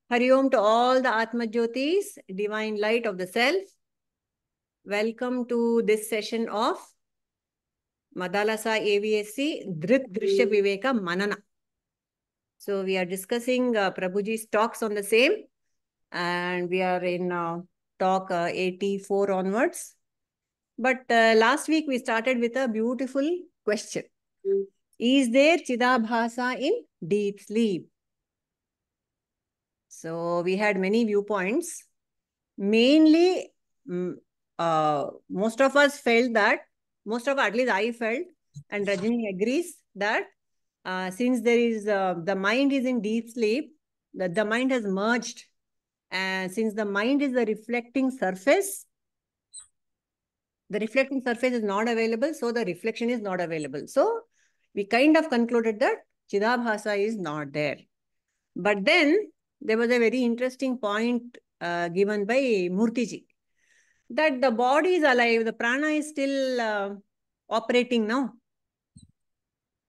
Hari Om to all the Atmajyotis, divine light of the self. Welcome to this session of Madalasa AVSC Drk Drsya Viveka Manana. So we are discussing Prabhuji's talks on the same, and we are in talk 84 onwards. But last week we started with a beautiful question. Is there Chidabhasa in deep sleep? So we had many viewpoints. Mainly, most of us felt that, at least I felt, and Rajini agrees that since there is, the mind is in deep sleep, the mind has merged. And since the mind is the reflecting surface is not available, so the reflection is not available. So we kind of concluded that Chidabhasa is not there. But then there was a very interesting point given by Murtiji, that the body is alive, the prana is still operating now.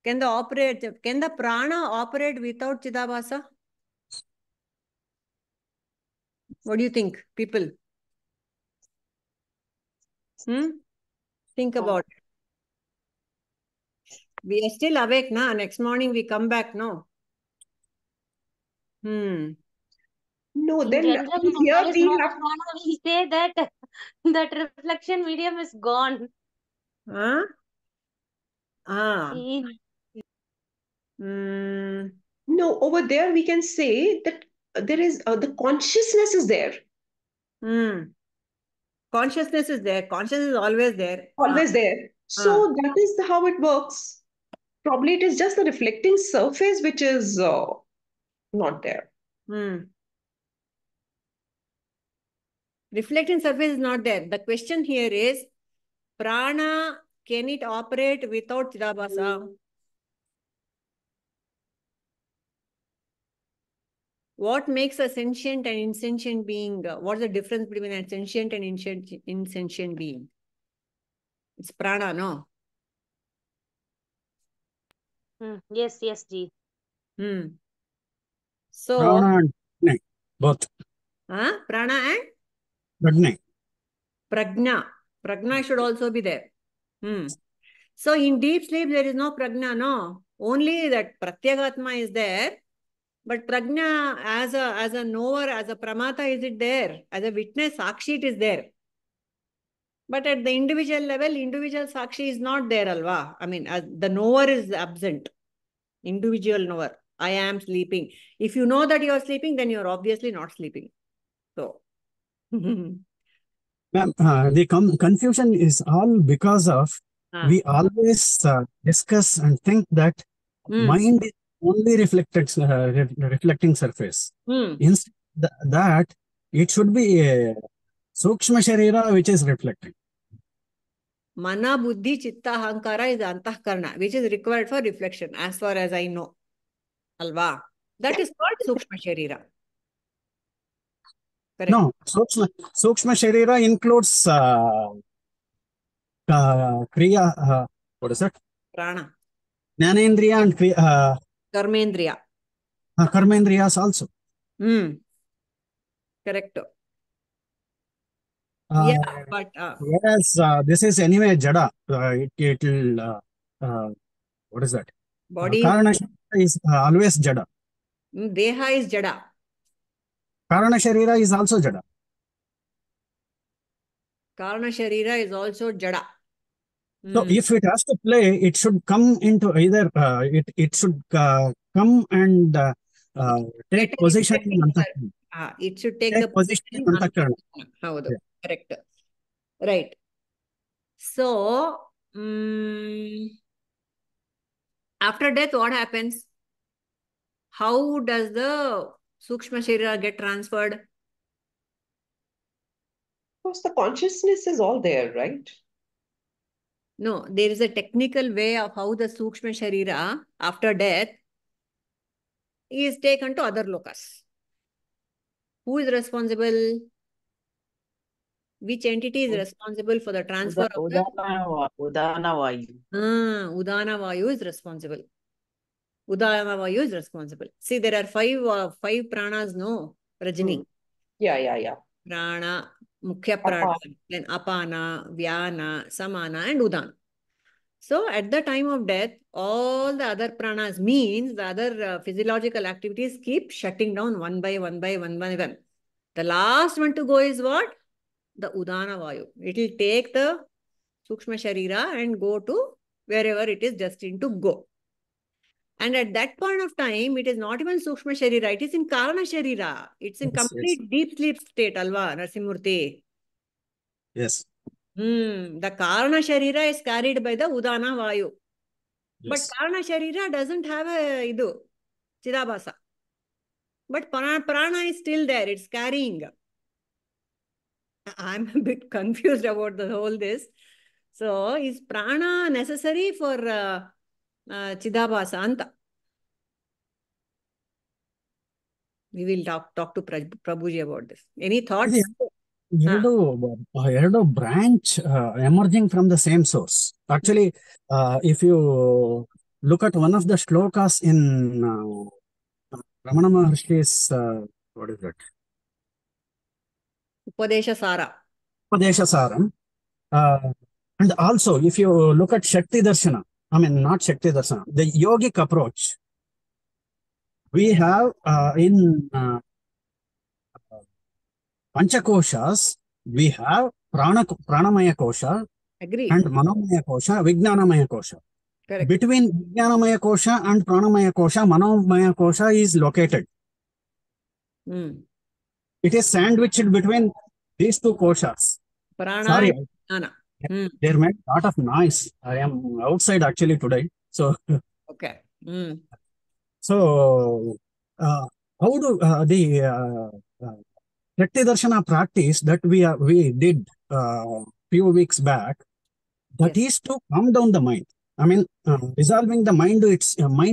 Can the prana operate without Chidabhasa? What do you think, people? Think about it. We are still awake, na? Next morning we come back, no? No, then generally, here we have... we say that that reflection medium is gone. Huh? No, over there we can say that there is the consciousness is there. Consciousness is there. Consciousness is always there. Always there. So that is how it works. Probably it is just the reflecting surface which is not there. Reflecting surface is not there. The question here is, prana, can it operate without Chidabhasa? What makes a sentient and insentient being? What's the difference between a sentient and insentient being? It's prana, no? Yes, Ji. So, prana and both. Prana and? Prajna. Prajna should also be there. So in deep sleep, there is no prajna, no? Only that pratyagatma is there. But prajna as a knower, as a pramata, is it there? As a witness, sakshi, it is there. But at the individual level, individual sakshi is not there, alva. I mean, the knower is absent. Individual knower. I am sleeping. If you know that you are sleeping, then you are obviously not sleeping. So. The confusion is all because of we always discuss and think that mind is only reflecting surface. Instead that it should be a sukshma sharira which is reflecting. Mana, buddhi, chitta, hankara is antahkarana, which is required for reflection, as far as I know. Alva. That is called sukshma sharira. Correct. No, sukshma sharira includes kriya. What is it? Prana. Jnanendriya and Karmendriya. Karmendriyas also. Correct. Yeah, but whereas this is anyway jada. It will what is that? Body. Karana is always jada. Deha is jada. Karana sharira is also jada. Karana sharira is also jada. So if it has to play, it should come into either it should come and take position in Antakarana. It should take the position in Antakarana. Yeah. Correct. Right. So after death, what happens? How does the sukshma sharira get transferred? Because the consciousness is all there, right? No, there is a technical way of how the sukshma sharira after death is taken to other lokas. Who is responsible? Which entity is responsible for the transfer of the... Udana Vayu. Udana Vayu is responsible. Udana Vayu is responsible. See, there are five pranas, no? Rajini. Yeah. Prana, Mukhya Prana, then Apana, Vyana, Samana, and Udana. So at the time of death, all the other pranas means the other physiological activities keep shutting down one by one. The last one to go is what? The Udana Vayu. It will take the Sukshma Sharira and go to wherever it is destined to go. And at that point of time, it is not even Sukshma Sharira, it is in Karana Sharira. It's in complete deep sleep state, Alva, Narasimurti. Yes. The Karana Sharira is carried by the Udana Vayu. Yes. But Karana Sharira doesn't have a Chidabhasa. But Prana is still there, it's carrying. I'm a bit confused about the whole this. So, is Prana necessary for Chidabhasa Anta? We will talk to Prabhuji about this. Any thoughts? ಎರಡು branch emerging from the same source. Actually, if you look at one of the shlokas in Ramana Maharshi's, what is that? Upadesha Saram. And also, if you look at Shakti Darshana, not Shakti Darshana, the yogic approach, we have in Panchakoshas, we have Pranamaya Kosha. Agreed. And Manomaya Kosha, Vijnanamaya Kosha. Correct. Between Vijnanamaya Kosha and Pranamaya Kosha, Manomaya Kosha is located. It is sandwiched between these two koshas. Prana Sorry. And There made a lot of noise. I am outside actually today. So, okay. So, how do the Shakti Darshana practice that we did few weeks back, that is to calm down the mind. Resolving the mind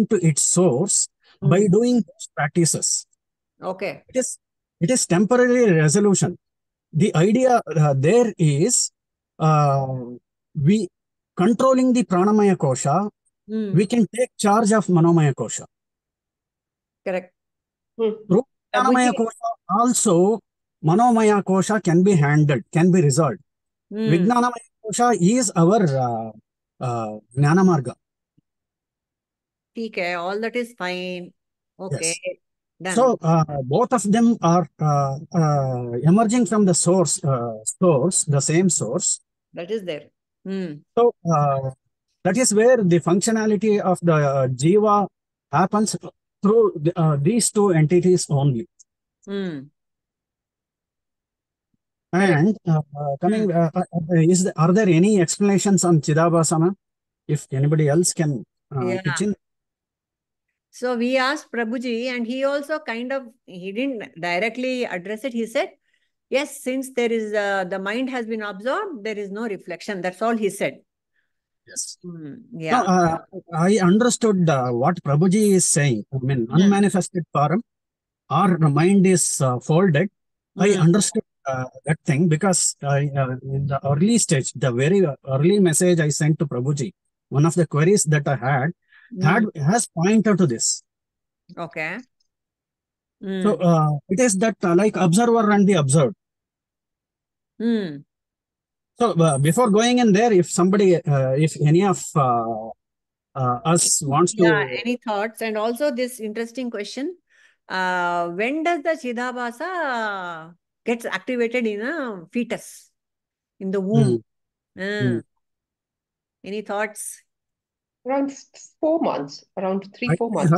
to its source by doing those practices. Okay. It is temporary resolution. The idea there is we controlling the Pranamaya Kosha, we can take charge of Manomaya Kosha. Correct. Through Pranamaya Kosha also, Manomaya Kosha can be handled, can be resolved. Vijnanamaya Kosha is our Jnana Marga. Okay, all that is fine. Okay. Yes. Done. So, both of them are emerging from the source, the same source. That is there. So, that is where the functionality of the Jiva happens through these two entities only. And coming, are there any explanations on Chidabhasana? If anybody else can pitch in. So we asked Prabhuji, and he also he didn't directly address it. He said, yes, since there is the mind has been absorbed, there is no reflection. That's all he said. Yes. Yeah. No, I understood what Prabhuji is saying. Unmanifested form, our mind is folded. I understood that thing because in the early stage, the very early message I sent to Prabhuji, one of the queries that I has pointed to this. Okay. So it is that like observer and the observed. So before going in there, if somebody, if any of us wants to... any thoughts? And also this interesting question, when does the Chidabhasa gets activated in a fetus, in the womb? Any thoughts? Around 4 months, around 3-4 months.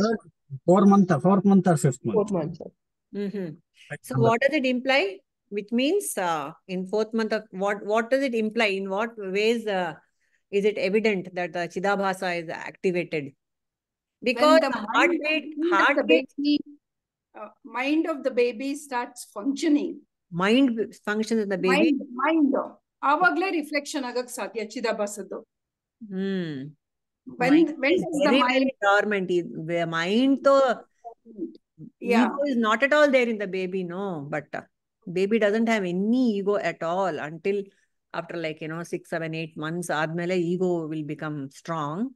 4th month or 5th month. 4th month. So what does it imply? Which means in 4th month of what does it imply? In what ways is it evident that the Chidabhasa is activated? Because when the mind of the baby starts functioning. Mind functions in the baby. Mind. Avagla reflection agak sadhya Chidabhasadu. When does the mind... Very dormant. The mind ego is not at all there in the baby, no. But baby doesn't have any ego at all until after 6, 7, 8 months. Admele ego will become strong.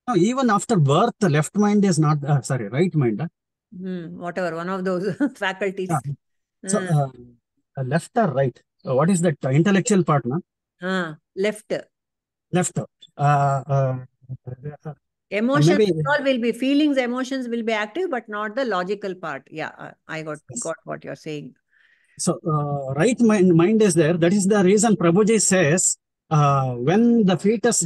No, even after birth, the left mind is not, right mind. Whatever, one of those faculties. So, left or right? What is that intellectual part, na? Left. Left. Emotions maybe all will be, feelings, emotions will be active, but not the logical part. Yeah, I got what you're saying. So, right mind is there. That is the reason Prabhuji says, when the fetus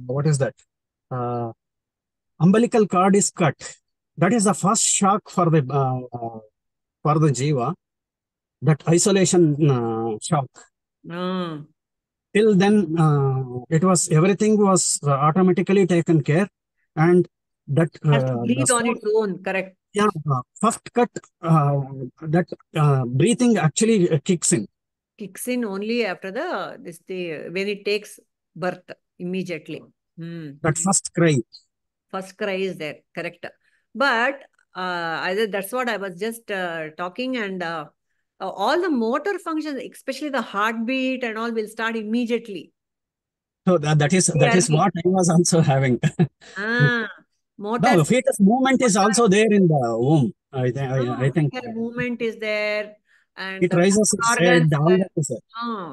what is that? Umbilical cord is cut. That is the first shock for the jiva. That isolation shock. Till then, everything was automatically taken care, and that has to breathe on its own. Correct. Yeah, first cut, that breathing actually kicks in. Kicks in only after when it takes birth immediately. That first cry. First cry is there, correct. But that's what I was just talking, and all the motor functions, especially the heartbeat and all, will start immediately. So that is what I was also having. Motor. No, fetus movement is also there in the womb. I think movement is there, and it raises its head.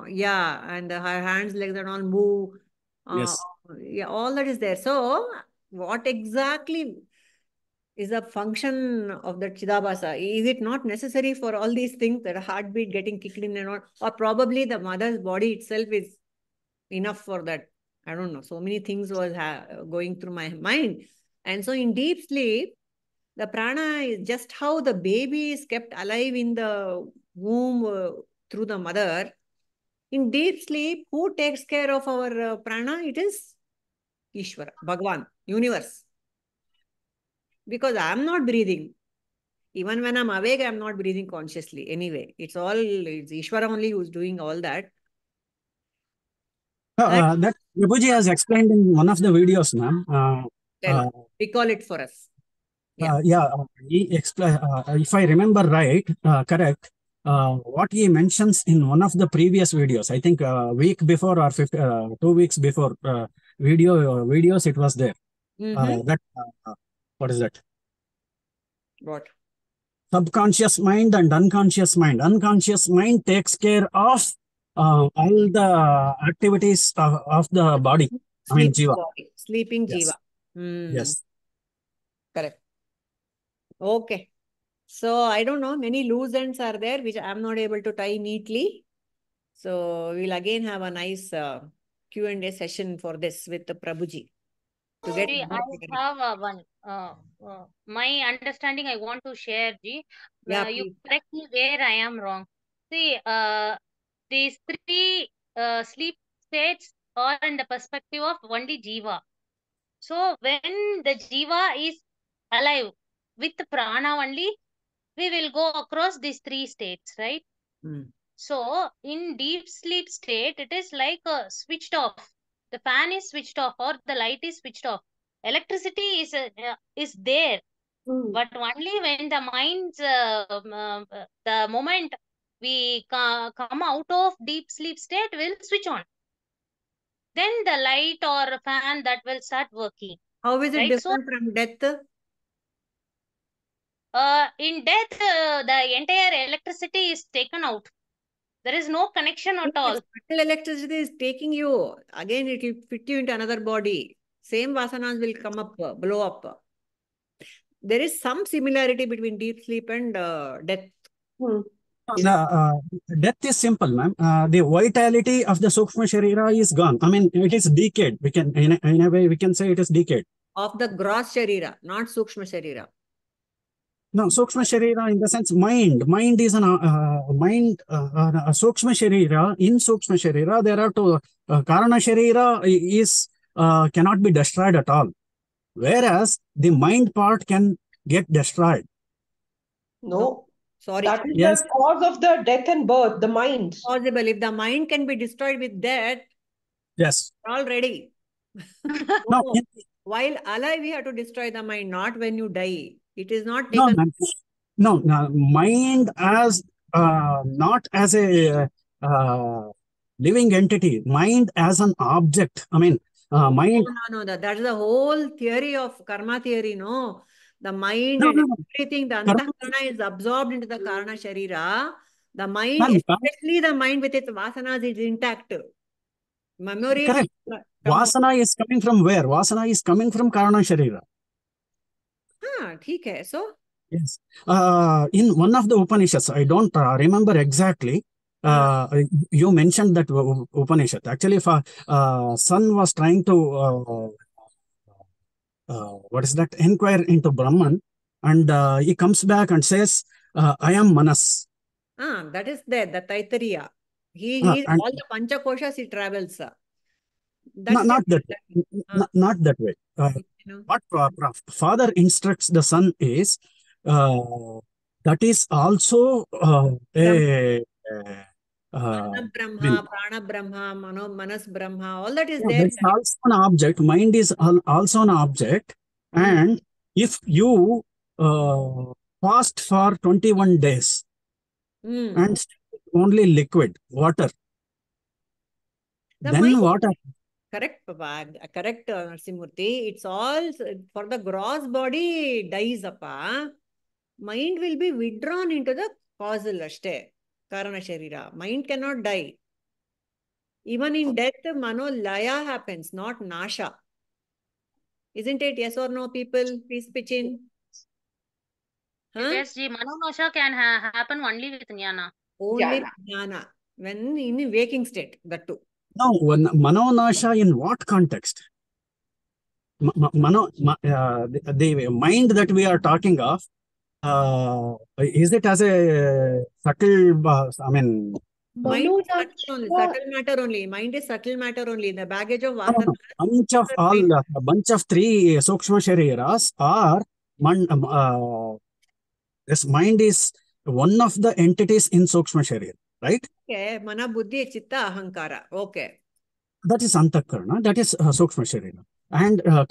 Yeah, and her hands, legs, and all move. Yes. Yeah, all that is there. So, what exactly is the function of the Chidabhasa? Is it not necessary for all these things, that a heartbeat getting kicked in and all, or probably the mother's body itself is enough for that? I don't know. So many things was going through my mind. And so in deep sleep, the prana is just how the baby is kept alive in the womb through the mother. In deep sleep, who takes care of our prana? It is Ishvara, Bhagwan, universe. Because I am not breathing. Even when I'm awake, I'm not breathing consciously. Anyway, it's Ishvara only who's doing all that. That Prabhuji has explained in one of the videos, ma'am. Recall it for us. He explained, if I remember right, correct, what he mentions in one of the previous videos, I think a week before or 2 weeks before videos, it was there. What is that? What? Subconscious mind and unconscious mind. Unconscious mind takes care of all the activities of the body. Jiva. Sleeping Yes. Jiva. Yes. Correct. Okay. So, I don't know, many loose ends are there, which I'm not able to tie neatly. So, we'll again have a nice Q&A session for this with the Prabhuji. I have one. My understanding I want to share, Ji. You correct me where I am wrong. See, these three sleep states are in the perspective of only Jiva. So, when the Jiva is alive with prana only, we will go across these three states, right? So, in deep sleep state, it is like switched off. The fan is switched off or the light is switched off. Electricity is there, but only when the mind's the moment we come out of deep sleep state will switch on. Then the light or fan that will start working. How is it different from death? In death, the entire electricity is taken out. There is no connection at all. Electricity is taking you. Again, it will fit you into another body. Same vasanas will come up, blow up. There is some similarity between deep sleep and death. Death is simple, ma'am. The vitality of the Sukshma Sharira is gone. I mean, it is decayed. We can, in a way, we can say it is decayed. Of the gross Sharira, not Sukshma Sharira. No, Sukshma Sharira in the sense mind. Mind is an Sukshma Sharira. In Sukshma Sharira, there are two. Karana Sharira is cannot be destroyed at all. Whereas the mind part can get destroyed. No. Sorry. That is the cause of the death and birth, the mind. Possible. If the mind can be destroyed with death, yes. Already. No. While alive, we have to destroy the mind, not when you die. It is not taken. No, mind as not as a living entity, mind as an object. I mean, mind. No. That's the whole theory of karma theory, no? The mind and everything, the Antakarana is absorbed into the Karana Sharira. The mind, especially the mind with its vasanas, is intact. Memory. Correct. Vasana is coming from where? Vasana is coming from Karana Sharira. Okay. So? Yes. In one of the Upanishads, I don't remember exactly, you mentioned that Upanishad. Actually, if son was trying to, what is that, inquire into Brahman, and he comes back and says, I am Manas. That is there, the Taittiriya. He all the Panchakoshas he travels. Not that way. Not that way. What father instructs the son is, that is also a Brahma, Prana Brahma, Manas Brahma, all that is there. That's also an object. Mind is also an object. And if you fast for 21 days and only liquid, water, then what happens? Correct, Papa. Correct, Narsimurti. It's all for the gross body dies, Appa. Mind will be withdrawn into the causal ashte, Karana Sharira. Mind cannot die. Even in death, Mano Laya happens, not Nasha. Isn't it? Yes or no, people? Please pitch in. Yes, Ji. Mano Nasha can happen only with Jnana. Only with Jnana. When in waking state, that too. No, Mano Nasha in what context? The mind that we are talking of, is it as a subtle, mind is subtle matter only. Mind is subtle matter only. The baggage of vasana. Bunch of three Sukshma Shariras are, this mind is one of the entities in Sukshma Sharira, right? Okay, Mana Buddhi Chitta Ahankara. Okay. That is Antakarana, that is Sukshma Sharira. And the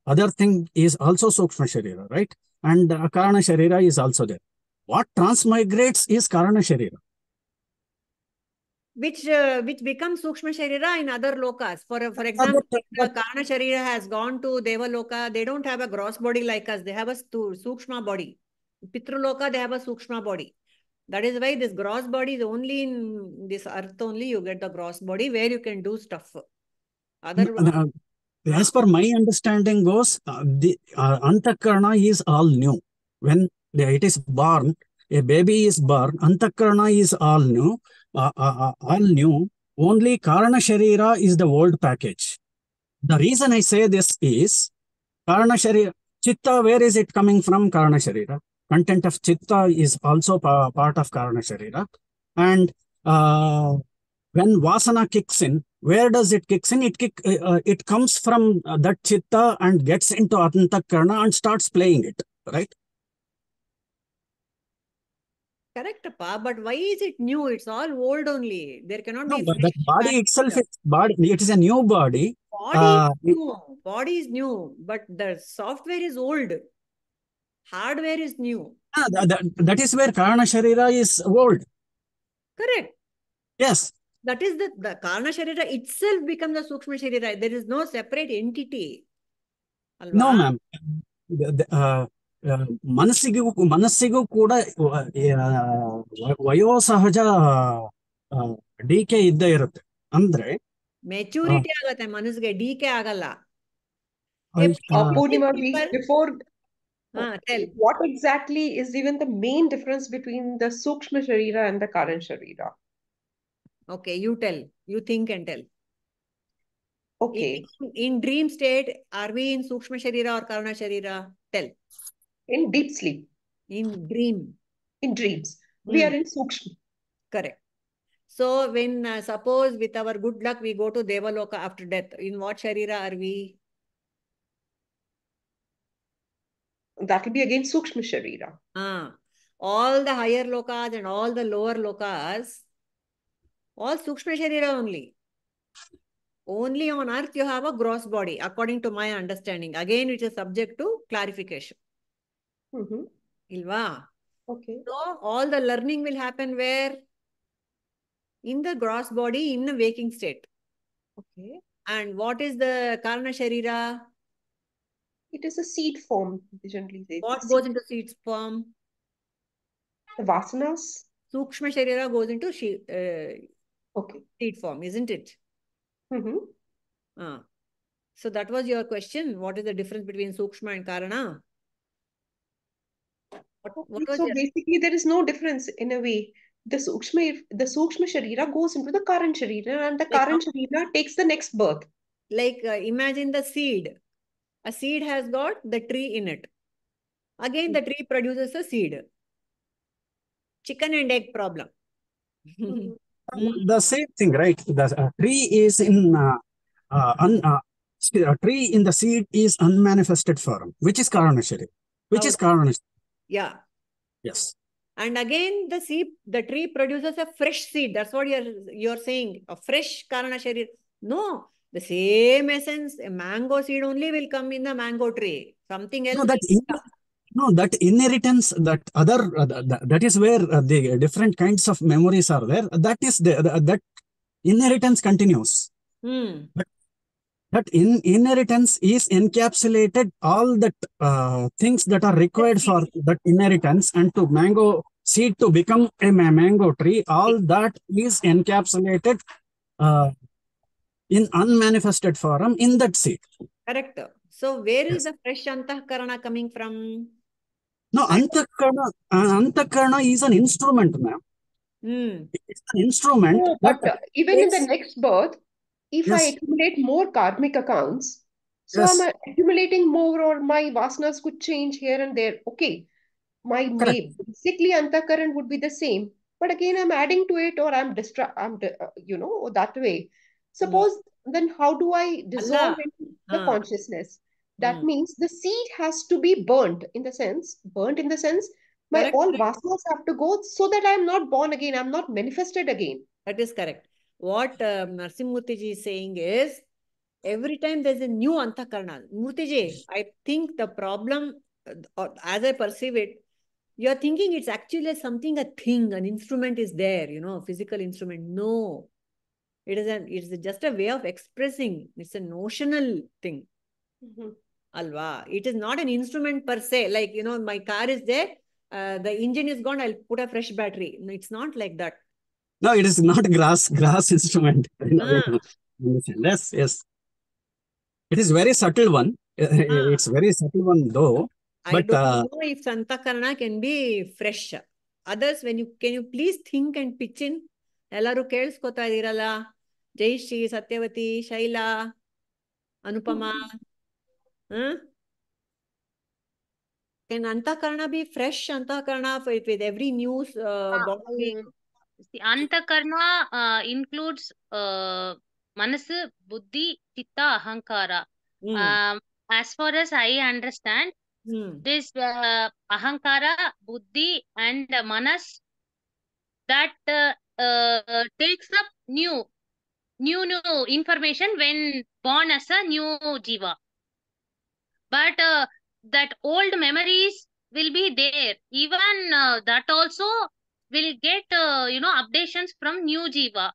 other thing is also Sukshma Sharira, right? And Karana Sharira is also there. What transmigrates is Karana Sharira. Which becomes Sukshma Sharira in other lokas. For example, the Karana Sharira has gone to Deva Loka. They don't have a gross body like us. They have a Sukshma body. Pitru Loka, they have a Sukshma body. That is why this gross body is only in this earth only you get the gross body where you can do stuff. Otherwise, as per my understanding goes, the Antakarana is all new. When it is born, a baby is born, Antakarana is all new. Only Karana Sharira is the old package. The reason I say this is, Karana Sharira, Chitta, where is it coming from? Karana Sharira. Content of Chitta is also part of Karana Sharira. And when Vasana kicks in, where does it kicks in? It comes from that Chitta and gets into Antakarana and starts playing it, right? Correct, Pa, but why is it new? It's all old only. There cannot be. But the body itself is body. It is a new body. Body is new, but the software is old. Hardware is new. That is where Karana Sharira is old. Correct. Yes. That is the Karana Sharira itself becomes the Sukshma Sharira. There is no separate entity. Alva? No, ma'am. ಮನಸ್ಸಿಗೂ ಕೂಡ ವಯೋಸಹಜ DK ಇದ್ದೇ ಇರುತ್ತೆ. ಅಂದ್ರೆ maturity ಆಗುತ್ತೆ ಮನಸ್ಸಿಗೆ, DK ಆಗಲ್ಲ. Purnima, please, before tell what exactly is even the main difference between the Sukshma Sharira and the Karan Sharira? Okay, you tell. You think and tell. Okay. In dream state, are we in Sukshma Sharira or Karana Sharira? Tell. In deep sleep. In dream. In dreams. We are in Sukshma. Correct. So when, suppose with our good luck, we go to Devaloka after death, in what Sharira are we? That will be again Sukshma Sharira. All the higher lokas and all the lower lokas, all Sukshma Sharira only. Only on earth you have a gross body, according to my understanding. Again, it is subject to clarification. Ilva? Okay. So, all the learning will happen where? In the gross body, in the waking state. Okay. And what is the Karana Sharira? it is a seed form, they generally say. What goes into seed form? The vasanas. Sukshma Sharira goes into Okay. seed form, isn't it? Mm-hmm. So that was your question. What is the difference between Sukshma and Karana? What was so basically, there is no difference in a way. The Sukshma Sharira goes into the Karan Sharira, and the Karan Sharira takes the next birth. Like imagine the seed. A seed has got the tree in it. Again, the tree produces a seed. Chicken and egg problem. The same thing, right? The tree is in tree in the seed is unmanifested form, which is Karana Sharira. Which is Karana. Yeah. Yes. And again, the tree produces a fresh seed. That's what you're saying. A fresh Karana Sharira. No, the same essence, a mango seed only will come in the mango tree. Something else. No, that inheritance, that other, that is where the different kinds of memories are there. That is that inheritance continues. That inheritance is encapsulated all that things that are required for that inheritance, and to mango seed to become a mango tree, all that is encapsulated in unmanifested form in that seed. Correct. So where is the fresh Antahkarana coming from? No, Antakarana is an instrument, ma'am. It's an instrument. No, but even in the next birth, if I accumulate more karmic accounts, so I'm accumulating more, or my vasanas could change here and there. Okay, basically Antakaran would be the same, but again I'm adding to it, or that way. Suppose then how do I dissolve into the consciousness? That means the seed has to be burnt in the sense my all vasanas have to go, so that I am not born again, I'm not manifested again. That is correct. What Narsimurtiji is saying is, every time there's a new Antakarana. Murtiji, I think the problem, as I perceive it, you're thinking it's actually something, a thing, an instrument is there, a physical instrument. No. It's just a way of expressing. It's a notional thing. Alva. It is not an instrument per se. Like, my car is there, the engine is gone, I'll put a fresh battery. No, it's not like that. No, it is not a grass instrument. Yes. It is very subtle one. It's very subtle one though. I don't know if Santakarana can be fresh. Others, can you please think and pitch in? Ellaru ಕೇಳಿಸ್ಕೊತಾ ಇದೀರಲ್ಲ, Jayashree, Satyavati, Shaila, Anupama. Can Antakarana be fresh Antakarana with every news body? See, Antakarana includes Manasu, Buddhi, Chitta, Ahankara. As far as I understand, this Ahankara, Buddhi and Manas, that takes up new information when born as a new jiva. But that old memories will be there. Even that also will get updations from new jiva.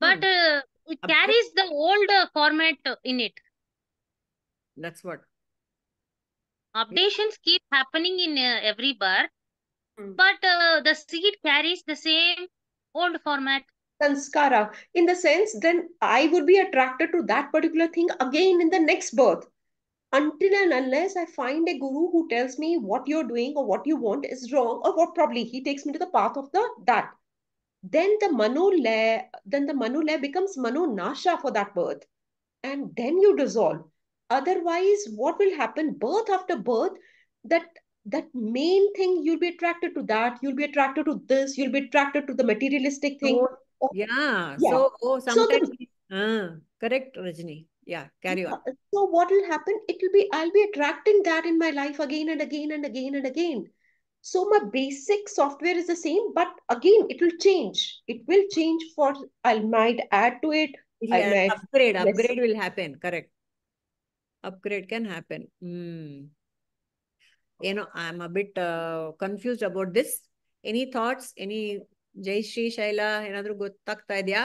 But it carries the old format in it. That's what. Updations keep happening in every birth. But the seed carries the same old format. Sanskara. In the sense, then I would be attracted to that particular thing again in the next birth. Until and unless I find a guru who tells me what you're doing or what you want is wrong, or what probably he takes me to the path of that. Then the mano layer becomes mano nasha for that birth. And then you dissolve. Otherwise, what will happen? Birth after birth, that main thing, you'll be attracted to that, you'll be attracted to this, you'll be attracted to the materialistic thing. Yeah. So sometimes correct, Rajni. Yeah, carry on. So what will happen? I'll be attracting that in my life again and again and again and again. So my basic software is the same, but again, it will change. It will change I might add to it. Upgrade will happen. Correct. Upgrade can happen. I'm a bit confused about this. Any thoughts? Any Jayashri, Shaila, another ಗೊತ್ತಾಗ್ತಾ ಇದೆಯಾ?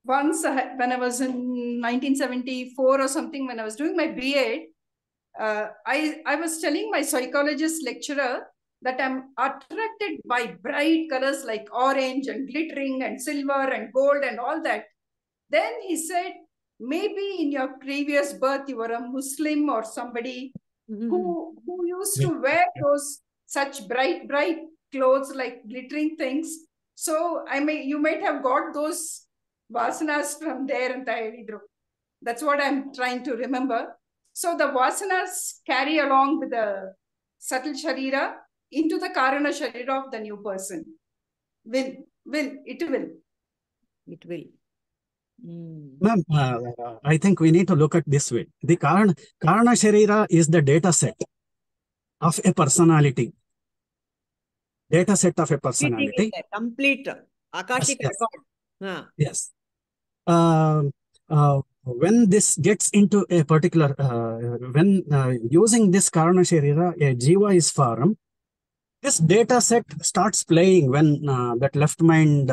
once when I was in 1974 or something, when I was doing my B.Ed, I was telling my psychologist lecturer that I'm attracted by bright colors like orange and glittering and silver and gold and all that. Then he said, maybe in your previous birth you were a Muslim or somebody who used to wear those such bright clothes like glittering things. So you might have got those vasanas from there and that's what I'm trying to remember. So the vasanas carry along with the subtle sharira into the karana sharira of the new person. It will. Ma'am, I think we need to look at this way. The Karana Sharira is the data set of a personality. Data set of a personality. Complete Akashic record. Yes. When this gets into a particular, when using this Karana Sharira, a Jiva is formed, this data set starts playing when that left mind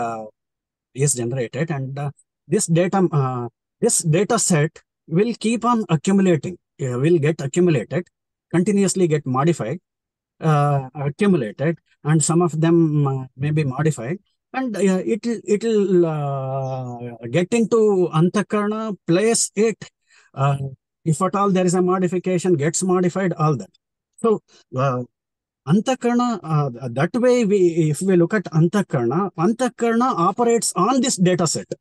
is generated, and this data set will keep on accumulating, will get accumulated, continuously get modified, accumulated, and some of them may be modified, and it'll get into Antakarana, place it, if at all there is a modification, gets modified, all that. So Antakarana, that way, if we look at Antakarana operates on this data set,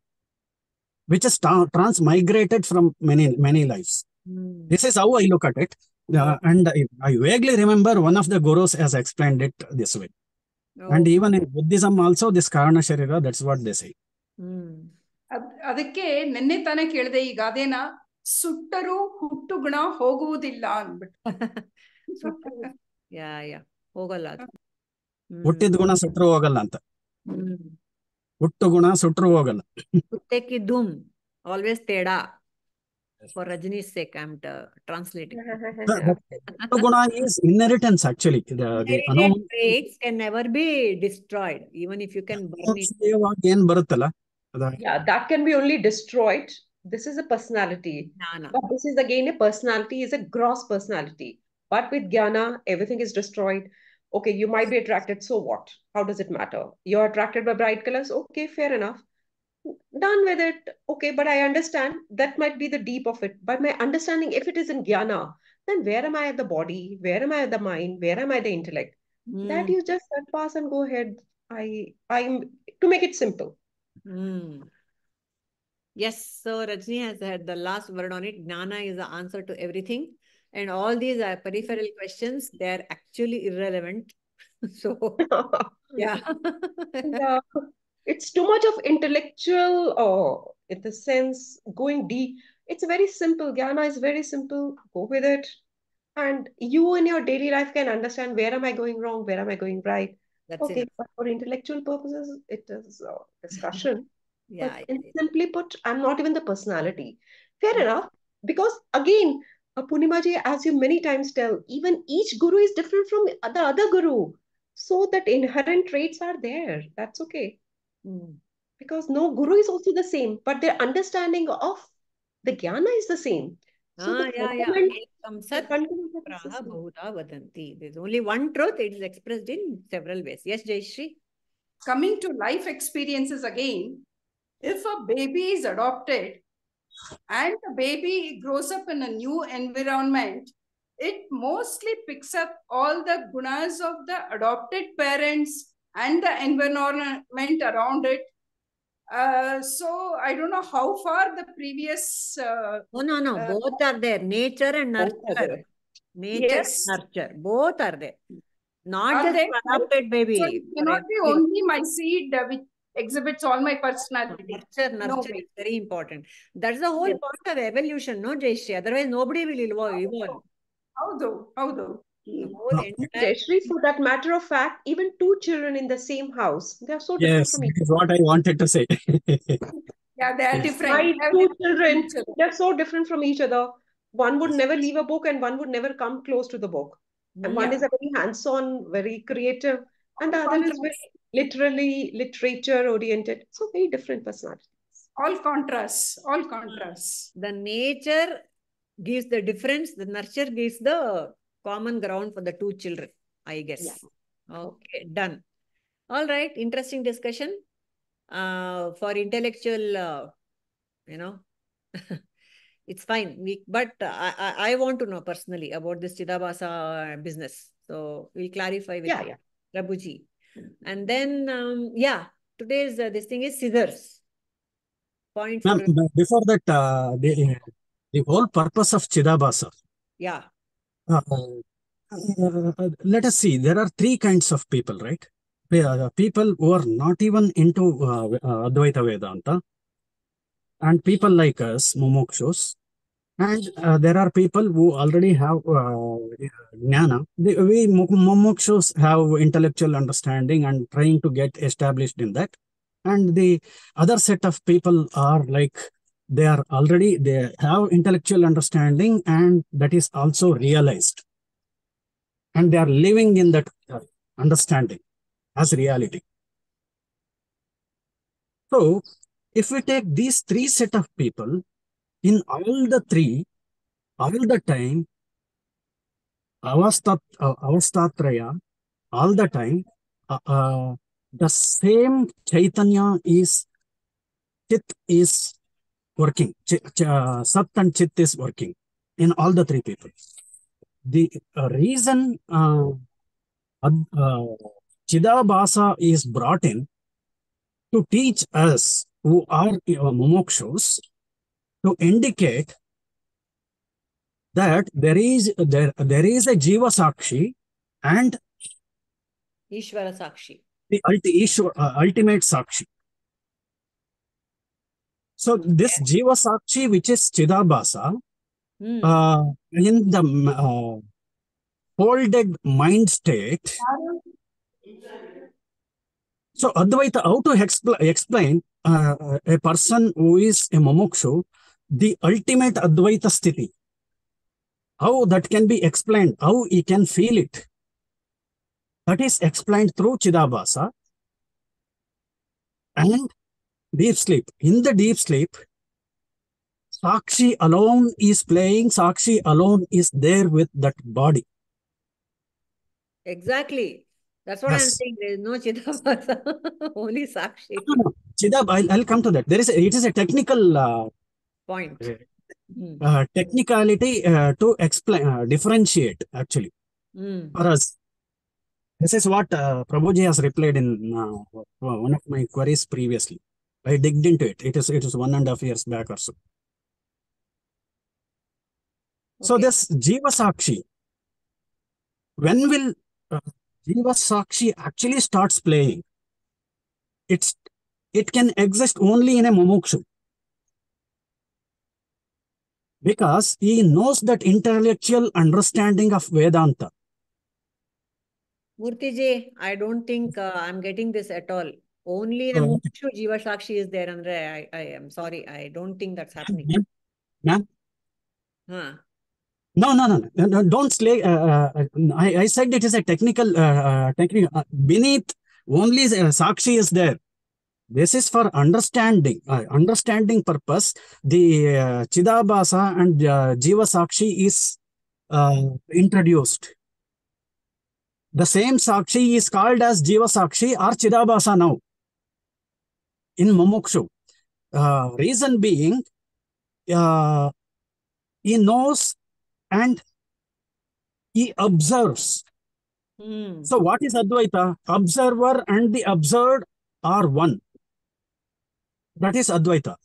which is transmigrated from many lives. This is how I look at it. And I vaguely remember one of the gurus has explained it this way. And even in Buddhism also, this Karana Sharira, that's what they say. ಅದಕ್ಕೆ ನೆನ್ನೆ ತಾನೇ ಕೇಳಿದೆ ಈ ಗಾದೆನ, ಸುಟ್ಟರೂ ಹುಟ್ಟು ಗುಣ ಹೋಗುವುದಿಲ್ಲ ಅಂದ್ಬಿಟ್ಟು. ಹೋಗಲ್ಲ, ಹುಟ್ಟಿದ ಗುಣ ಸುಟ್ಟರು ಹೋಗಲ್ಲ ಅಂತ. ಹುಟ್ಟು ಗುಣ ಸುಟ್ಟರು ಹೋಗಲ್ಲ. ಹುಟ್ಟೆಕಿ ಧೂಮ್, always ತೇಡಾ. For Rajini's sake, I'm translating. Guna is inheritance, actually. The traits can never be destroyed, even if you can burn it. Yeah, that can be only destroyed. This is a personality. But this is again a personality, is a gross personality. But with jnana, everything is destroyed. Okay, you might be attracted, so what? How does it matter? You're attracted by bright colors, okay, fair enough. Done with it. Okay, but I understand that might be the deep of it. But my understanding, if it is in jnana, then where am I at the body? Where am I at the mind? Where am I the intellect? That you just let pass and go ahead. I'm to make it simple. Yes, so Rajni has had the last word on it. Jnana is the answer to everything. And all these are peripheral questions. They are actually irrelevant. So, yeah. It's too much of intellectual, or in the sense, going deep. It's very simple. Jnana is very simple. Go with it. And you in your daily life can understand, where am I going wrong? Where am I going right? That's okay, it. but for intellectual purposes, it is discussion. Yeah. But simply put, I'm not even the personality. Fair enough. Because again, Purnimaji, as you many times tell, even each guru is different from the other guru. So that inherent traits are there. That's okay. Because no guru is also the same, but their understanding of the jnana is the same. So there's only one truth. It is expressed in several ways. Yes, Jayashri? Coming to life experiences again, if a baby is adopted and the baby grows up in a new environment, it mostly picks up all the gunas of the adopted parents and the environment around it. So I don't know how far the previous... No. Both are there. Nature and nurture. Nature and nurture. Both are there. Not just adopted baby. So it cannot be only my seed which exhibits all my personality. Nurture is very important. That's the whole point of evolution, no, Jayashri? Otherwise, nobody will evolve. How though? Jayashri, for that matter of fact, even two children in the same house, they are so different from each other. Yes, what I wanted to say. Yeah, they are different. My two children, they're so different from each other. One would never leave a book and one would never come close to the book. And one is a very hands-on, very creative, and the other is very literally literature-oriented. So very different personalities. All contrasts, all contrasts. The nature gives the difference, the nurture gives the common ground for the two children, I guess. Yeah. Okay, done. All right, interesting discussion. For intellectual, it's fine. But I want to know personally about this Chidabhasa business. So we'll clarify with Prabhuji. And then, today's this thing is scissors. Point for... Before that, the whole purpose of Chidabhasa. Yeah. Let us see. There are three kinds of people, right? People who are not even into Advaita Vedanta, and people like us, mumukshus, and there are people who already have jnana. We mumukshus have intellectual understanding and trying to get established in that. And the other set of people are like, they have intellectual understanding, and that is also realized. And they are living in that understanding as reality. So, if we take these three set of people, in all the three, all the time, avastatraya, all the time, the same Chaitanya is, Chit is working. Sat and Chit is working in all the three people. The reason Chidabhasa is brought in to teach us who are mumukshus, to indicate that there is a Jiva Sakshi and Ishvara Sakshi, the ultimate Sakshi. So this Jiva Sakshi, which is Chidabhasa, in the folded mind state. So Advaita, how to explain a person who is a mumukshu, the ultimate Advaita sthiti? How that can be explained, how he can feel it? That is explained through Chidabhasa and deep sleep. In the deep sleep, Sakshi alone is playing, Sakshi alone is there with that body. Exactly. That's what I'm saying. There is no Chidabhasa, only Sakshi. No. I'll come to that. It is a technical point. Technicality to explain, differentiate actually. For us, this is what Prabhuji has replied in one of my queries previously. I digged into it. It is 1.5 years back or so. So this Jiva Sakshi, when will Jiva Sakshi actually starts playing? It can exist only in a mumukshu, because he knows that intellectual understanding of Vedanta. Murtiji, I don't think I'm getting this at all. Only in a mumukshu Jiva Sakshi is there, Andre. I am sorry. I don't think that's happening. Ma'am? Huh. No. Don't slay. I said it is a technical. Beneath only Sakshi is there. This is for understanding. Understanding purpose. The Chidabhasa and Jiva Sakshi is introduced. The same Sakshi is called as Jiva Sakshi or Chidabhasa now in Mumukshu. Reason being, he knows and he observes. So what is Advaita? Observer and the observed are one. That is Advaita.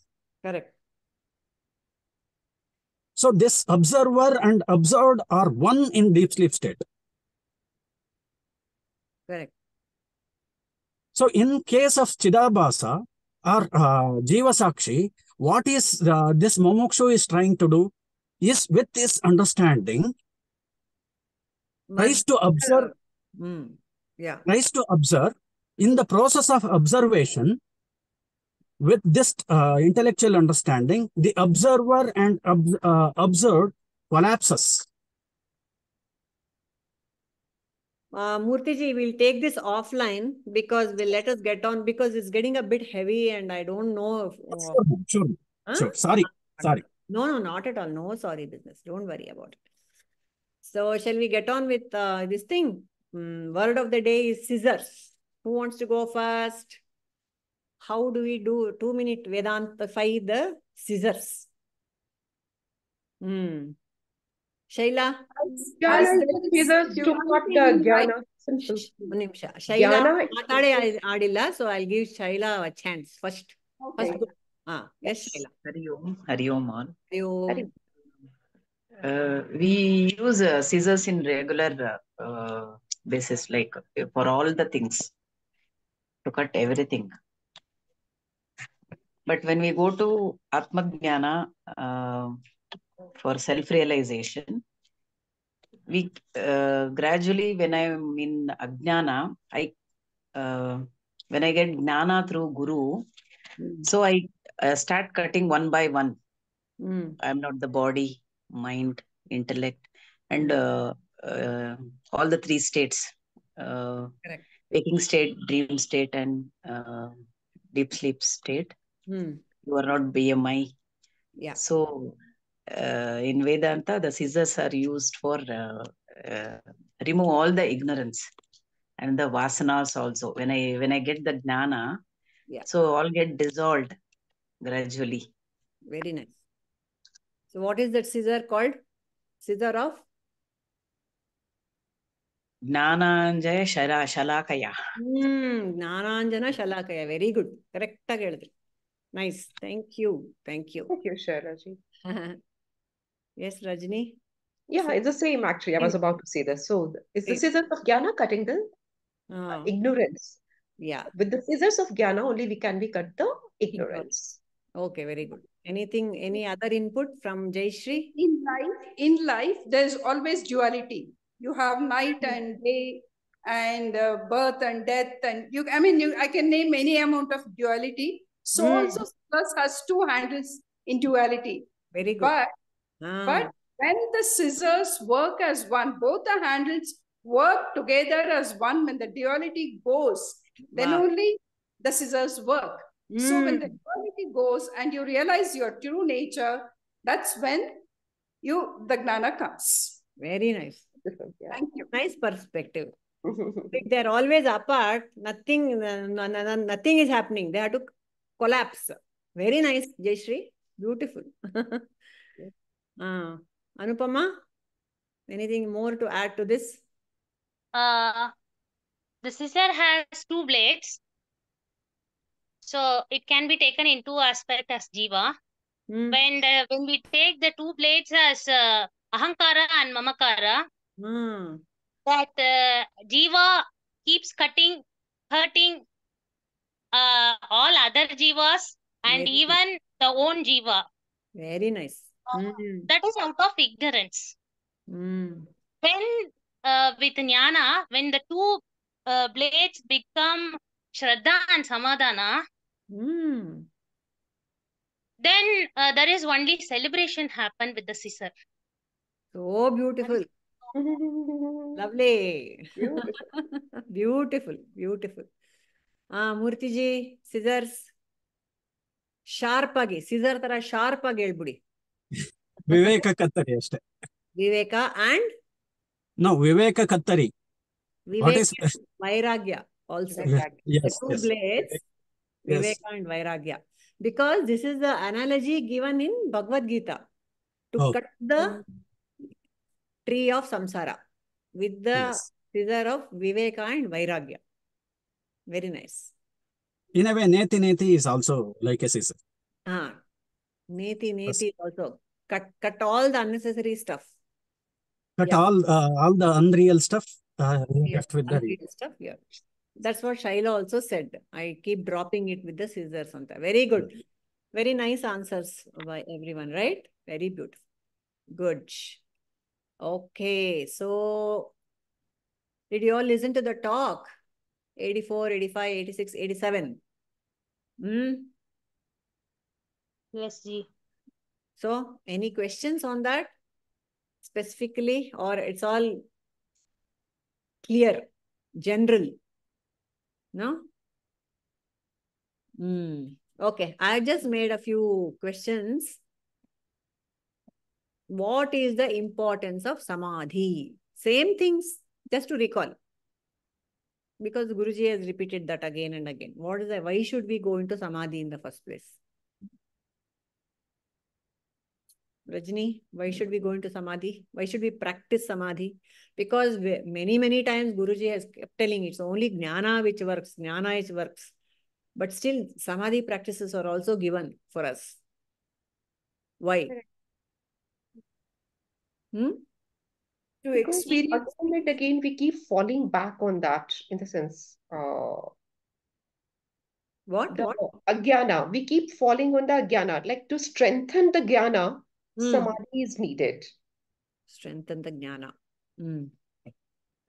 Correct. So this observer and observed are one in deep sleep state. Correct. So in case of Chidabhasa or Jiva Sakshi, what is this Mumukshu is trying to do is, with this understanding, tries to observe. Tries to observe. In the process of observation, with this intellectual understanding, the observer and observed collapses. Murthy ji, we'll take this offline because we'll let us get on because it's getting a bit heavy and I don't know. Sure. Sorry. No, not at all. No, sorry business. Don't worry about it. So shall we get on with this thing? Word of the day is scissors. Who wants to go first? How do we do 2-minute Vedantify the scissors? Shaila? Scissors to cut the jnana. Simple. Shaila adilla, so I'll give Shaila a chance first. Okay. Yes, Shaila. Hari Om all. Hari Om. We use scissors in regular basis, like for all the things, to cut everything. But when we go to Atmajnana for self-realization, we gradually, when I'm in Ajnana, when I get Jnana through Guru, so I start cutting one by one. I'm not the body, mind, intellect, and all the three states. Waking state, dream state, and deep sleep state. You are not BMI. Yeah. So in Vedanta, the scissors are used for remove all the ignorance and the vasanas also. When I get the jnana, so all get dissolved gradually. Very nice. So what is that scissor called? Scissor of? Jnananjaya Shalakaya. Jnananjana Shalakaya. Very good. Correct. Nice. Thank you. Thank you, Shairaji. Yes, Rajni? Yeah, it's the same actually. I was about to say this. So it's the scissors of jnana cutting the ignorance. Yeah. With the scissors of jnana only we can cut the ignorance. Okay, very good. Any other input from Jayashree? In life, there's always duality. You have night and day and birth and death. And I can name any amount of duality. So also scissors has two handles in duality. Very good. But when the scissors work as one, both the handles work together as one, when the duality goes, then only the scissors work. So when the duality goes and you realize your true nature, that's when the jnana comes. Very nice. Thank you. Nice perspective. If they're always apart, nothing is happening. They have to collapse. Very nice, Jayashree. Beautiful. Anupama, anything more to add to this? The scissor has two blades. So it can be taken in two aspects as jiva. When we take the two blades as ahankara and mamakara, that jiva keeps cutting, hurting all other jivas and even the own jiva. Very nice. That is out of ignorance. When with jnana, when the two blades become shraddha and samadhana, then there is only celebration happen with the scissor. So beautiful. Lovely. Beautiful. Murthy ji, scissors. Sharp agi. Scissor tara sharp agi helbudi. Viveka Kattari ashte. Viveka and? No, Viveka Kattari. What is Vairagya also. Yes, the two blades, Viveka and Vairagya. Because this is the analogy given in Bhagavad Gita to cut the tree of samsara with the scissor of Viveka and Vairagya. Very nice. In a way, Neti is also like a scissor. Neti also. Cut all the unnecessary stuff. Cut all the unreal stuff. Left with the real stuff. Yeah. That's what Shaila also said. I keep dropping it with the scissors. Very good. Very nice answers by everyone, right? Very beautiful. Good. Okay. So, did you all listen to the talk? 84, 85, 86, 87. Yes, Ji. So, any questions on that specifically, or it's all clear, general. No? Okay, I just made a few questions. What is the importance of samadhi? Same things, just to recall. Because Guruji has repeated that again and again. What is that? Why should we go into samadhi in the first place? Rajni, why should we go into samadhi? Why should we practice samadhi? Because many times Guruji has kept telling it's only jnana which works, jnana which works. But still, samadhi practices are also given for us. Why? To experience again and again, we keep falling back on that, in the sense. What? Agyana. We keep falling on the agyana. Like, to strengthen the jnana, samadhi is needed. Strengthen the jnana.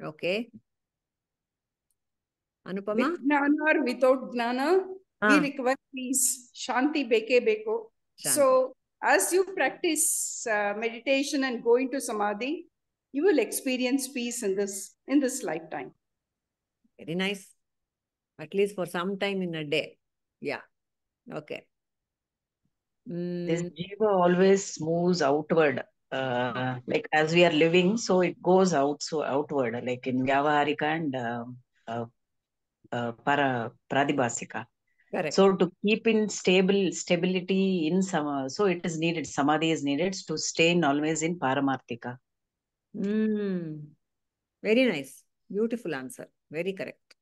Okay. Anupama? With jnana or without jnana, we require peace. Shanti beke beko. Shanti. So, as you practice meditation and go into samadhi, you will experience peace in this lifetime. Very nice. At least for some time in a day. Yeah. Okay. This jiva always moves outward. Like as we are living, so it goes outward, like in Vyavaharika and Pradibhasika. Correct. So to keep in stability in so it is needed. Samadhi is needed to stay always in Paramarthika. Very nice. Beautiful answer. Very correct.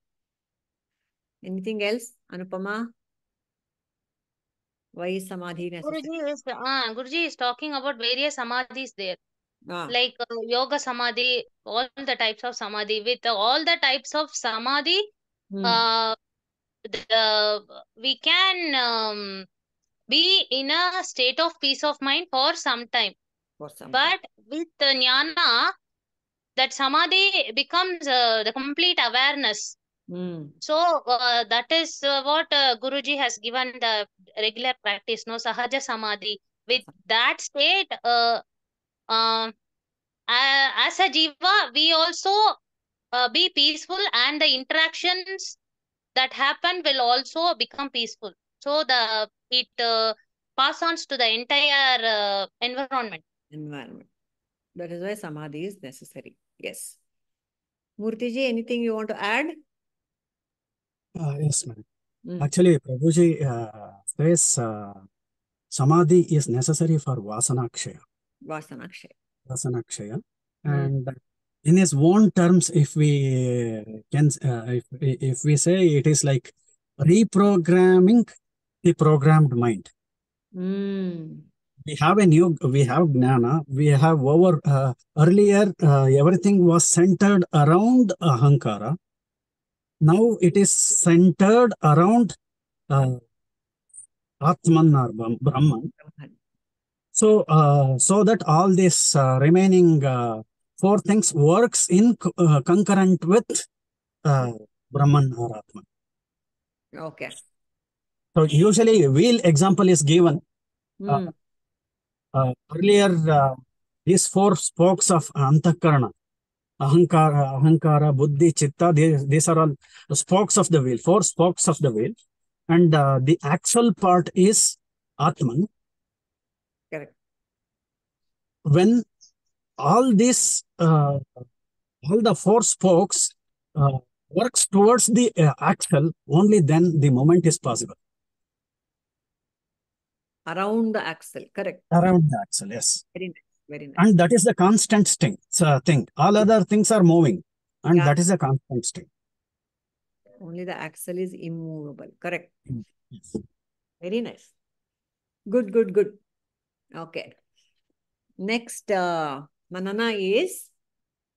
Anything else, Anupama? Why is samadhi necessary? Guruji is talking about various samadhis there. Like yoga samadhi, all the types of samadhi. With all the types of samadhi, we can be in a state of peace of mind for some time. But with jnana, that samadhi becomes the complete awareness. So that is what Guruji has given the regular practice, no, sahaja samadhi. With that state, as a jiva, we also be peaceful, and the interactions that happen will also become peaceful. So it pass on to the entire environment. That is why samadhi is necessary. Yes. Murtiji, anything you want to add? Yes, ma'am. Actually, Prabhuji says samadhi is necessary for vasanakshaya. Vasanakshaya. And in his own terms, if we can, if we say it is like reprogramming the programmed mind. We have jnana, we have earlier, everything was centered around ahankara. Now it is centered around Atman or Brahman. So, so that all this remaining four things works in concurrent with Brahman or Atman. Okay. So usually wheel example is given. Earlier, these four spokes of Antakarana, Ahankara, Buddhi, Chitta, these are all spokes of the wheel, four spokes of the wheel. And the actual part is Atman. Correct. When all this, all the four spokes works towards the axle, only then the moment is possible. Around the axle, correct. Around the axle, yes. Very nice. Very nice. And that is the constant thing. All other things are moving. And that is a constant thing. Only the axle is immovable. Correct. Yes. Very nice. Good, good, good. Okay. Next, Manana is,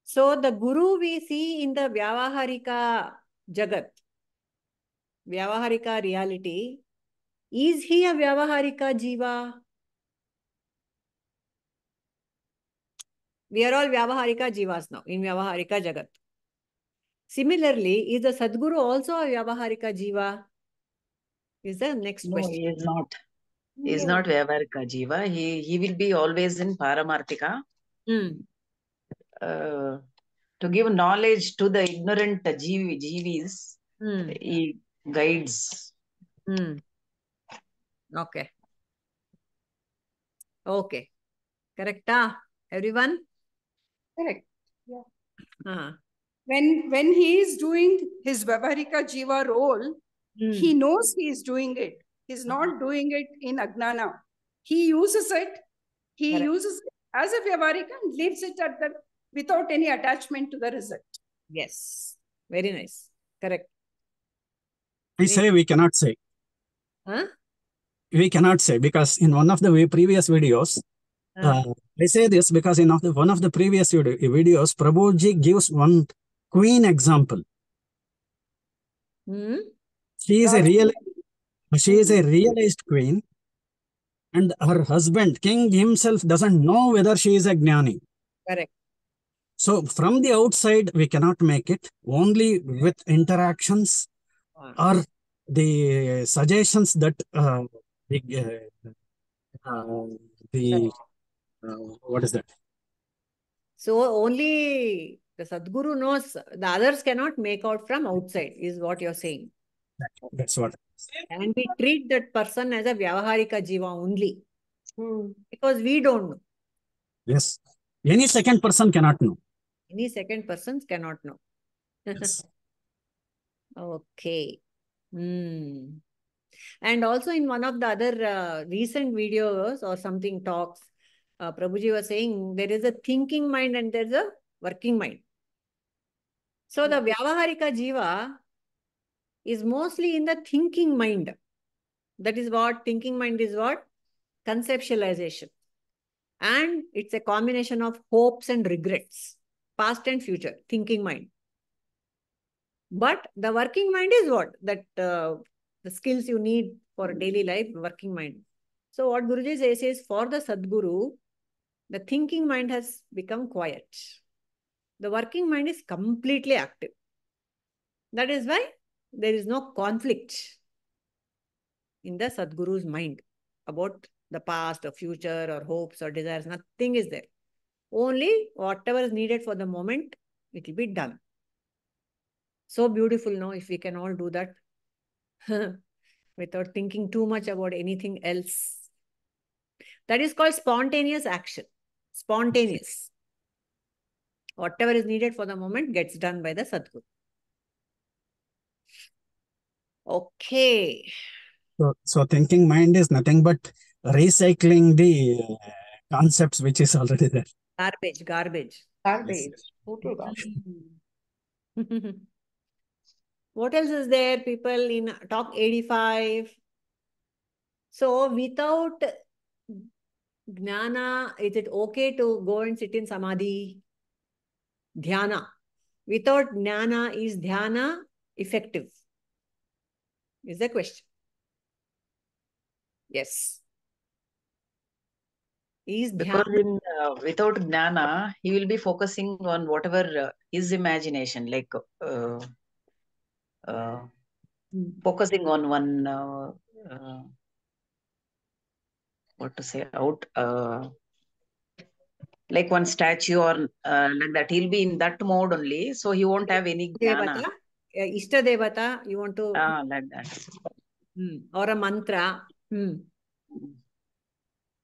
so the Guru we see in the Vyavaharika Jagat, Vyavaharika reality, is he a Vyavaharika Jiva? We are all Vyavaharika Jivas now, in Vyavaharika Jagat. Similarly, is the Sadguru also a Vyavaharika Jiva? Is the next question. No, he is not. He is not Vyavaharika Jiva. He will be always in Paramarthika. to give knowledge to the ignorant jivis, he guides. Okay. Okay. Correcta, everyone? Correct. Yeah. When he is doing his Vyavaharika Jiva role, he knows he is doing it. He's not doing it in Ajnana. He uses it. He uses it as a Vyavaharika and leaves it at that without any attachment to the result. Yes. Very nice. Correct. I say we cannot say. Huh? We cannot say, because in one of the previous videos, I say this because in one of the previous videos, Prabhuji gives one queen example. She is a realized queen, and her husband, king himself, doesn't know whether she is a jnani. Correct. So from the outside, we cannot make it. Only with interactions or the suggestions that what is that? So only the Sadguru knows, the others cannot make out from outside, is what you're saying. That's what. And we treat that person as a Vyavaharika Jiva only. Because we don't know. Yes. Any second person cannot know. Any second persons cannot know. Yes. Okay. And also in one of the other recent videos or something talks, Prabhuji was saying there is a thinking mind and there's a working mind. So the Vyavaharika Jiva is mostly in the thinking mind. That is what thinking mind is what? Conceptualization. And it's a combination of hopes and regrets, past and future, thinking mind. But the working mind is what? That the skills you need for daily life, working mind. So what Guruji says is, for the Sadguru, the thinking mind has become quiet. The working mind is completely active. That is why there is no conflict in the Sadguru's mind about the past or future or hopes or desires. Nothing is there. Only whatever is needed for the moment, it will be done. So beautiful, no? If we can all do that without thinking too much about anything else. That is called spontaneous action. Spontaneous. Whatever is needed for the moment gets done by the Sadguru. Okay. So thinking mind is nothing but recycling the concepts which is already there. Garbage. Garbage. Total garbage. What else is there, people, in talk 85? So without jnana, is it okay to go and sit in samadhi? Dhyana. Without jnana, is dhyana effective? Is the question. Yes. Is because dhyana... without jnana, he will be focusing on whatever his imagination, like focusing on one, what to say, like one statue or like that. He'll be in that mode only, so he won't have any jnana. Ishta Devata, you want to... like that. Or a mantra.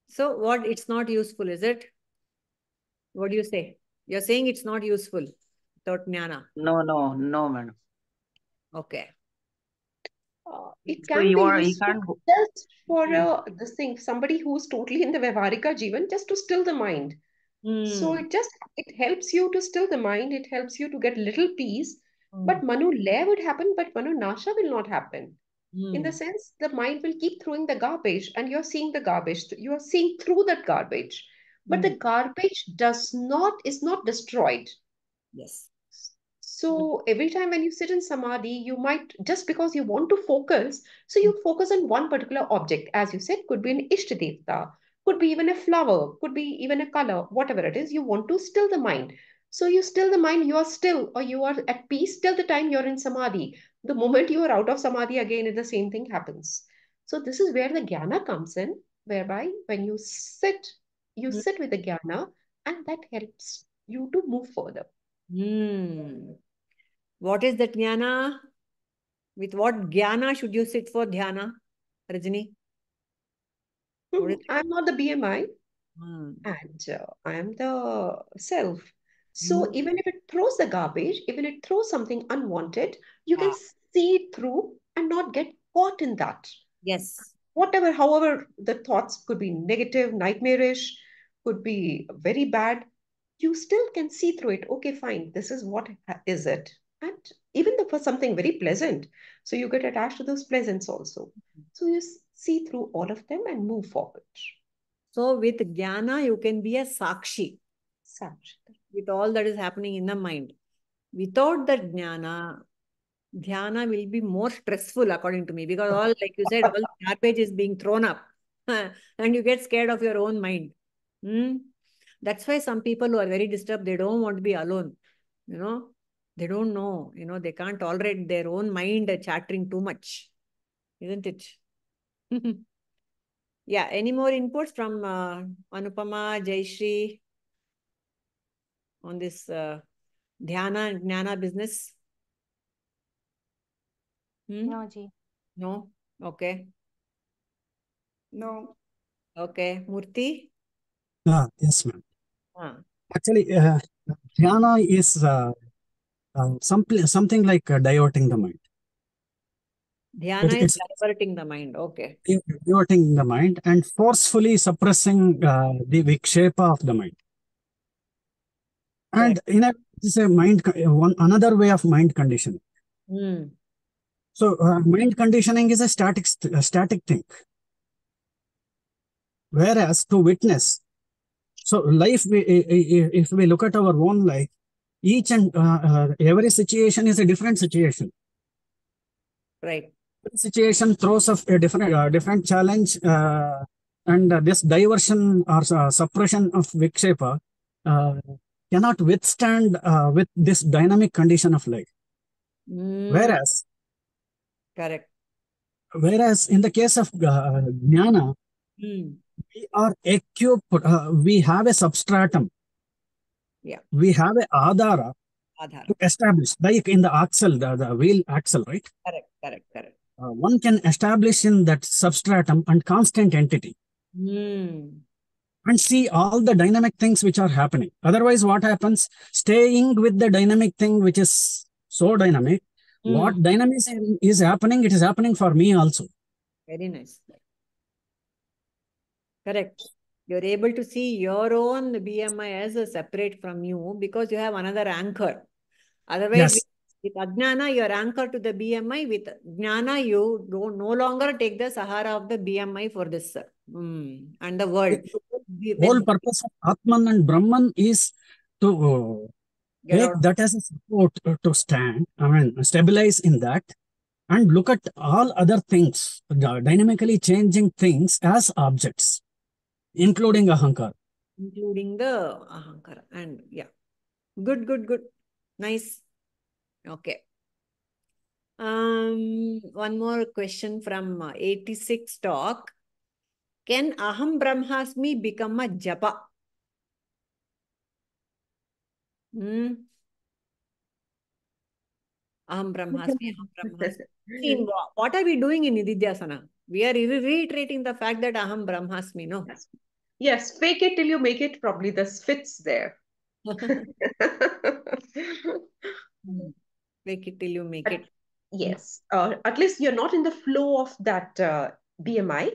So what, it's not useful, is it? What do you say? You're saying it's not useful without jnana. No, madam. Okay. It can be useful just for this thing, somebody who's totally in the Vyavaharika Jivan, just to still the mind. So it helps you to still the mind, it helps you to get little peace. But Manu Lay would happen, but Manu Nasha will not happen. In the sense, the mind will keep throwing the garbage and you're seeing the garbage. You are seeing through that garbage. But the garbage is not destroyed. Yes. So every time when you sit in samadhi, you might, just because you want to focus, so you focus on one particular object. As you said, could be an Ishtadevta, could be even a flower, could be even a color, whatever it is, you want to still the mind. So you still the mind, you are still, or you are at peace till the time you're in samadhi. The moment you are out of samadhi, again, the same thing happens. So this is where the jnana comes in, whereby when you sit with the jnana, and that helps you to move further. What is that jnana? With what jnana should you sit for dhyana, Rajni? I'm not the BMI, and I am the self. So even if it throws the garbage, even if it throws something unwanted, you can see it through and not get caught in that. Yes. Whatever, however, the thoughts could be negative, nightmarish, could be very bad, you still can see through it. Okay, fine, this is what is it. And even for something very pleasant, so you get attached to those pleasants also. So you see through all of them and move forward. So with jnana, you can be a sakshi. Sakshi. With all that is happening in the mind. Without that jnana, dhyana will be more stressful according to me, because all, like you said, all the garbage is being thrown up and you get scared of your own mind. That's why some people who are very disturbed, they don't want to be alone. They don't know, they can't tolerate their own mind chattering too much. Isn't it? Yeah. Any more inputs from Anupama, Jayashree on this dhyana and jnana business? No, Ji. No? Okay. No. Okay. Murthy? Yes, ma'am. Actually, dhyana is something like diverting the mind. Dhyana is diverting the mind. Okay. Diverting the mind and forcefully suppressing the vikshepa of the mind. And it is a another way of mind conditioning. So mind conditioning is a static thing. Whereas to witness, so life, if we look at our own life, each and every situation is a different situation. Right. Every situation throws up a different challenge, and this diversion or suppression of vikshepa cannot withstand with this dynamic condition of life. Whereas in the case of jnana, we are equipped, we have a substratum. Yeah. We have a adhara to establish, like in the axle, the wheel axle, right? Correct. One can establish in that substratum and constant entity. And see all the dynamic things which are happening. Otherwise, what happens? Staying with the dynamic thing which is so dynamic, what dynamism is happening, it is happening for me also. Very nice. Correct. You're able to see your own BMI as a separate from you because you have another anchor. Otherwise, with ajnana, you're anchored to the BMI. With jnana, you no longer take the Sahara of the BMI for this and the world. The whole purpose of Atman and Brahman is to take that as a support to stand, stabilize in that, and look at all other things, dynamically changing things as objects, including ahankara. Including the ahankara. And yeah. Good. Nice. Okay. One more question from 86 talk. Can Aham Brahmasmi become a japa? Aham Brahmasmi. What are we doing in Nididhyasana? We are reiterating the fact that Aham Brahmasmi, no? Yes, fake it till you make it. Probably this fits there. Fake it till you make it. Yes. At least you're not in the flow of that BMI.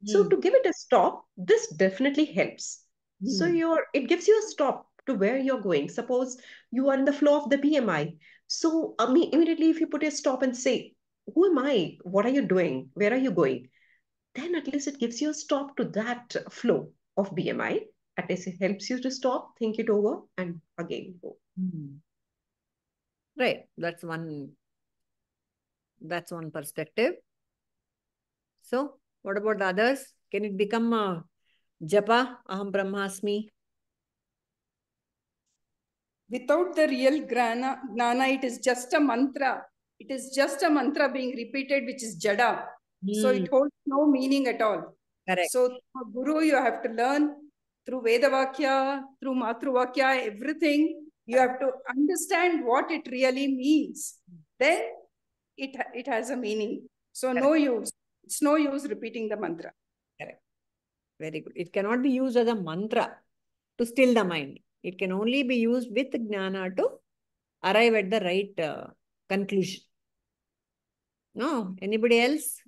So to give it a stop, this definitely helps. So it gives you a stop to where you're going. Suppose you are in the flow of the BMI. So immediately if you put a stop and say, who am I? What are you doing? Where are you going? Then at least it gives you a stop to that flow of BMI. At least it helps you to stop, think it over, and again go. Right. That's one perspective. So what about the others? Can it become a japa, Aham Brahmasmi? Without the real gnana, it is just a mantra. It is just a mantra being repeated, which is jada. So it holds no meaning at all. Correct. So through Guru, you have to learn through Vedavakya, through Matruvakya, everything. You have to understand what it really means. Then it has a meaning. So no use. It's no use repeating the mantra. Correct. Very good. It cannot be used as a mantra to still the mind. It can only be used with jnana to arrive at the right conclusion. No? Anybody else?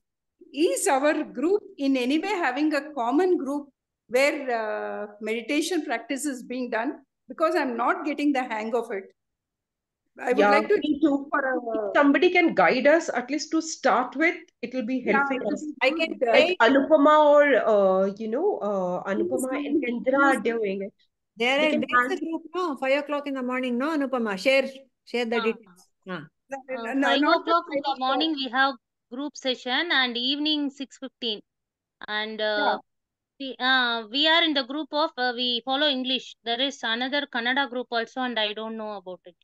Is our group in any way having a common group where meditation practice is being done? Because I'm not getting the hang of it. I would like to do if somebody can guide us at least to start with, it will be helpful. I can like Anupama or Anupama and Indra are doing it. There's a group, no? 5 o'clock in the morning, no, Anupama? Share the details. 5 o'clock in the morning we have group session and evening 6:15. And we are in the group of, we follow English. There is another Kannada group also and I don't know about it.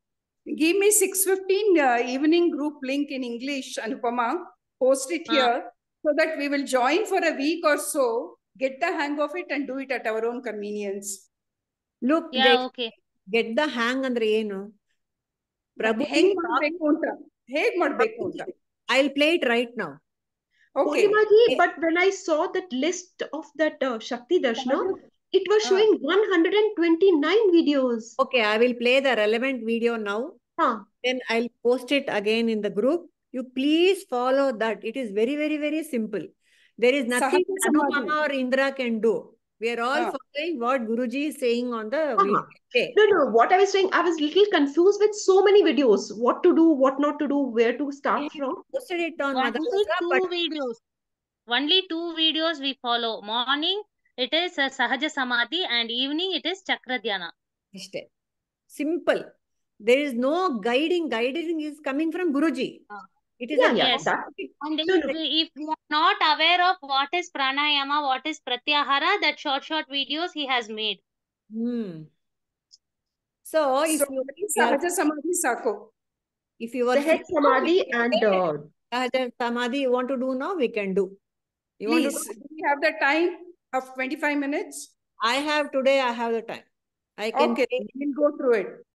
Give me 6:15 evening group link in English, Anupama. Post it here so that we will join for a week or so, get the hang of it and do it at our own convenience. Look, okay. Get the hang andre enu. Prabhuji, I'll play it right now. Okay. But when I saw that list of that Shakti Darshana, it was showing 129 videos. Okay, I will play the relevant video now. Then I'll post it again in the group. You please follow that. It is very, very, very simple. There is nothing Anupama or Indra can do. We are all following what Guruji is saying on the video. Okay. No. What I was saying, I was a little confused with so many videos. What to do, what not to do, where to start from. Posted it on Only two videos we follow. Morning, it is Sahaja Samadhi, and evening, it is Chakra Dhyana. Simple. There is no guiding. Guiding is coming from Guruji. It is yes. And if we are not aware of what is pranayama, what is pratyahara, that short videos he has made. So if you Sahaja Samadhi Sako. If you are Samadhi and Sahaja Samadhi you want to do now, we can do. Please, do we have the time of 25 minutes? I have the time. I can we'll go through it.